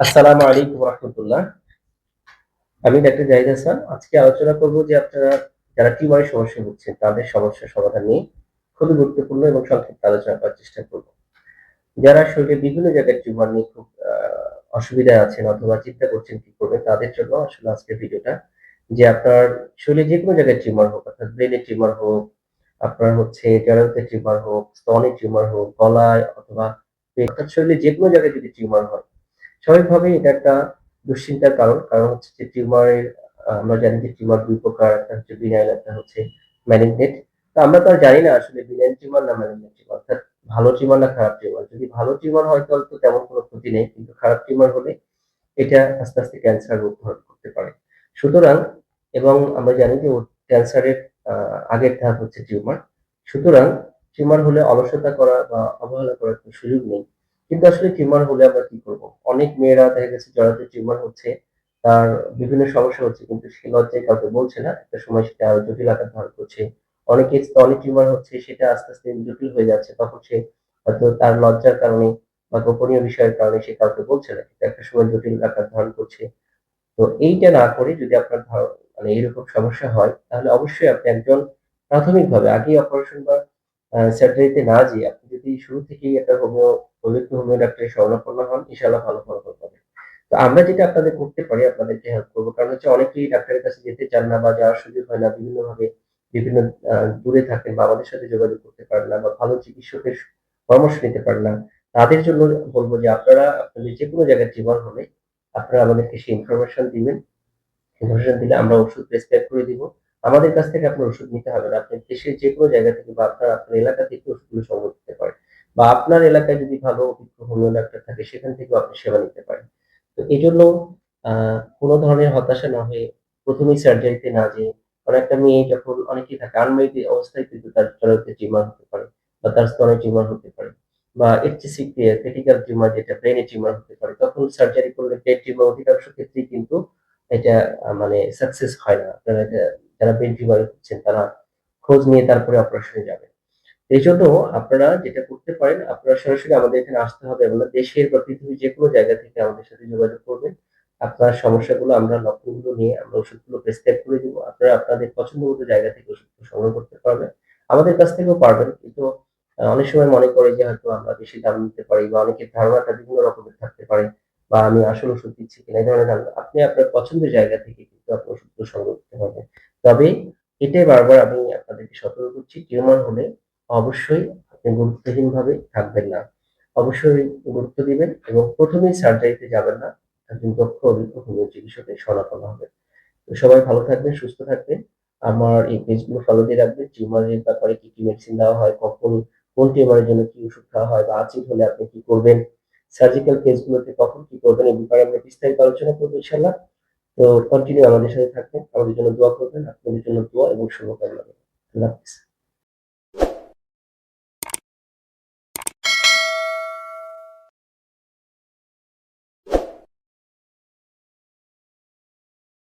আসসালামু আলাইকুম রহমতুল্লাহ। আমি ডাক্তার জাহিদ হাসান। আজকে আলোচনা করব যে আপনারা যারা টিউমারের সমস্যায় ভুগছেন তাদের সমস্যার সমাধান নিয়ে খুবই গুরুত্বপূর্ণ এবং সংক্ষিপ্ত আলোচনা করার চেষ্টা করব। যারা শরীরের বিভিন্ন জায়গায় টিউমার নিয়ে খুব অসুবিধায় আছেন অথবা চিন্তা করছেন কি করবেন তাদের জন্য আসলে আজকের ভিডিওটা। যে আপনার শরীরে যেকোনো জায়গায় টিউমার হোক, অর্থাৎ ব্রেনে টিউমার হোক, আপনার হচ্ছে জরায়ুতে টিউমার হোক, স্তনে টিউমার হোক, গলায় অথবা অর্থাৎ শরীরে যেকোনো জায়গায় যদি টিউমার হয়, স্বাভাবিকভাবেই এটা একটা দুশ্চিন্তার কারণ। কারণ হচ্ছে যে টিউমারের আমরা জানি যে টিউমার ২ প্রকার। একটা হচ্ছে বিনাইল, একটা হচ্ছে মালিগনেন্ট। তো আমরা তো আর জানি না আসলে বিনাইল টিউমার না মালিগনেন্ট টিউমার, অর্থাৎ ভালো টিউমার না খারাপ টিউমার। যদি ভালো টিউমার হয় তাহলে তো তেমন কোনো ক্ষতি নেই। কিন্তু খারাপ টিউমার হলে এটা আস্তে, আস্তে ক্যান্সার রূপ ধারণ করতে পারে। সুতরাং এবং আমরা জানি যে ক্যান্সারের আ আগের ধাপ হচ্ছে টিউমার। সুতরাং টিউমার হলে অলসতা করা বা অবহেলা করার কোনো সুযোগ নেই। কিন্তু আসলে টিউমার হলে আমরা কি করব? অনেক মেয়েরা দেখা গেছে জরায়ুতে টিউমার হচ্ছে, তার বিভিন্ন সমস্যা হচ্ছে কিন্তু সে লজ্জায় কাউকে বলছে না। একটা সময় সেটা আরো জটিল আকার ধারণ করছে। অনেকের স্তনে টিউমার হচ্ছে, সেটা আস্তে, আস্তে জটিল হয়ে যাচ্ছে। তখন সে হয়তো তার লজ্জার কারণে বা গোপনীয় বিষয়ের কারণে সে কাউকে বলছে না। কিন্তু একটা সময় জটিল আকার ধারণ করছে। তো এইটা না করে যদি আপনার মানে এরকম সমস্যা হয়, তাহলে অবশ্যই আপনি একজন প্রাথমিকভাবে আগেই অপারেশন বা সার্জারিতে না যেয়ে আপনি যদি শুরু থেকেই একটা অভিজ্ঞ হোমিও ডাক্তারের শরণাপন্ন হন, ইনশাআল্লাহ ভালো ফলাফল পাবেন। তো আমরা যেটা আপনাদের করতে পারি, আপনাদেরকে হেল্প করব। কারণ হচ্ছে অনেকেই ডাক্তারের কাছে যেতে চান না বা যাওয়ার সুযোগ হয় না। বিভিন্নভাবে বিভিন্ন আ দূরে থাকেন বা আমাদের সাথে যোগাযোগ করতে পারেন না বা ভালো চিকিৎসকের পরামর্শ নিতে পারেন না। তাদের জন্য বলব যে আপনারা আপনাদের যেকোনো জায়গায় টিউমার হলে আপনারা আমাদেরকে সেই ইনফরমেশন দিবেন। ইনফরমেশন দিলে আমরা ওষুধ প্রেসক্রাইব করে দিব। আমাদের কাছ থেকে আপনার ওষুধ নিতে হবে না। আপনি দেশের যেকোনো জায়গা থেকে বা আপনার এলাকা থেকে ওষুধগুলো সংগ্রহ করতে পারেন। বা আপনার এলাকায় যদি ভালো অভিজ্ঞ হোমিও ডাক্তার থাকে সেখান থেকেও আপনি সেবা নিতে পারেন। তো এজন্য আ কোন ধরনের হতাশা না হয়ে ১ম এই সার্জারিতে না যেয়ে, কারণ একটা মেয়ে যখন অনেকেই থাকে আনমেরিড অবস্থায় কিন্তু তার জরায়ুতে টিউমার হতে পারে বা তার স্তনে টিউমার হতে পারে বা এর চেয়ে ক্রিটিক্যাল টিউমার যেটা ব্রেইনে টিউমার হতে পারে। তখন সার্জারি করলে ব্রেইন টিউমার অধিকাংশ ক্ষেত্রেই কিন্তু এটা মানে সাকসেস হয় না। আপনারা এটা যারা ব্রেইন টিউমারে ভুগছেন তারা খোঁজ নিয়ে তারপরে অপারেশনে যাবেন। এইজন্য আপনারা যেটা করতে পারেন, আপনারা সরাসরি আমাদের এখানে আসতে হবে এমন না। দেশের বা পৃথিবীর যেকোনো জায়গা থেকে আমাদের সাথে যোগাযোগ করবেন। আপনার সমস্যাগুলো আমরা লক্ষণগুলো নিয়ে আমরা ওষুধগুলো প্রেসক্রাইব করে দিব। আপনারা আপনাদের পছন্দমতো জায়গা থেকে ওষুধগুলো সংগ্রহ করতে পারবেন। আমাদের কাছ থেকেও পারবেন। কিন্তু অনেক সময় মনে করে যে হয়তো আমরা বেশি দাম নিতে পারি বা অনেকের ধারণাটা বিভিন্ন রকমের থাকতে পারে বা আমি আসল ওষুধ দিচ্ছি কিনা এই ধরনের ধারণা। আপনি আপনার পছন্দের জায়গা থেকে কিন্তু আপনি ওষুধগুলো সংগ্রহ করতে পারবেন। তবে এটাই বারবার আমি আপনাদেরকে সতর্ক করছি, টিউমার হলে অবশ্যই আপনি গুরুত্বহীনভাবে থাকবেন না। অবশ্যই গুরুত্ব দিবেন এবং ১ম এই সার্জারিতে যাবেন না। একজন দক্ষ অভিজ্ঞ হোমিও চিকিৎসকের শরণাপন্ন হবেন। তো সবাই ভালো থাকবেন, সুস্থ থাকবেন। আমার এই পেজগুলো ফলো দিয়ে রাখবেন। টিউমারের ব্যাপারে কি, কি মেডিসিন দেওয়া হয়, কখন কোন টিউমারের জন্য কি ওষুধ খাওয়া হয় বা আচিল হলে আপনি কি করবেন, সার্জিক্যাল কেসগুলোতে কখন কি করবেন, এই ব্যাপারে আমরা বিস্তারিত আলোচনা করব ইনশাআল্লাহ। তো কন্টিনিউ আমাদের সাথে থাকবেন। আমাদের জন্য দোয়া করবেন। আপনাদের জন্য দোয়া এবং শুভকামনা রইল। আল্লাহ হাফেজ।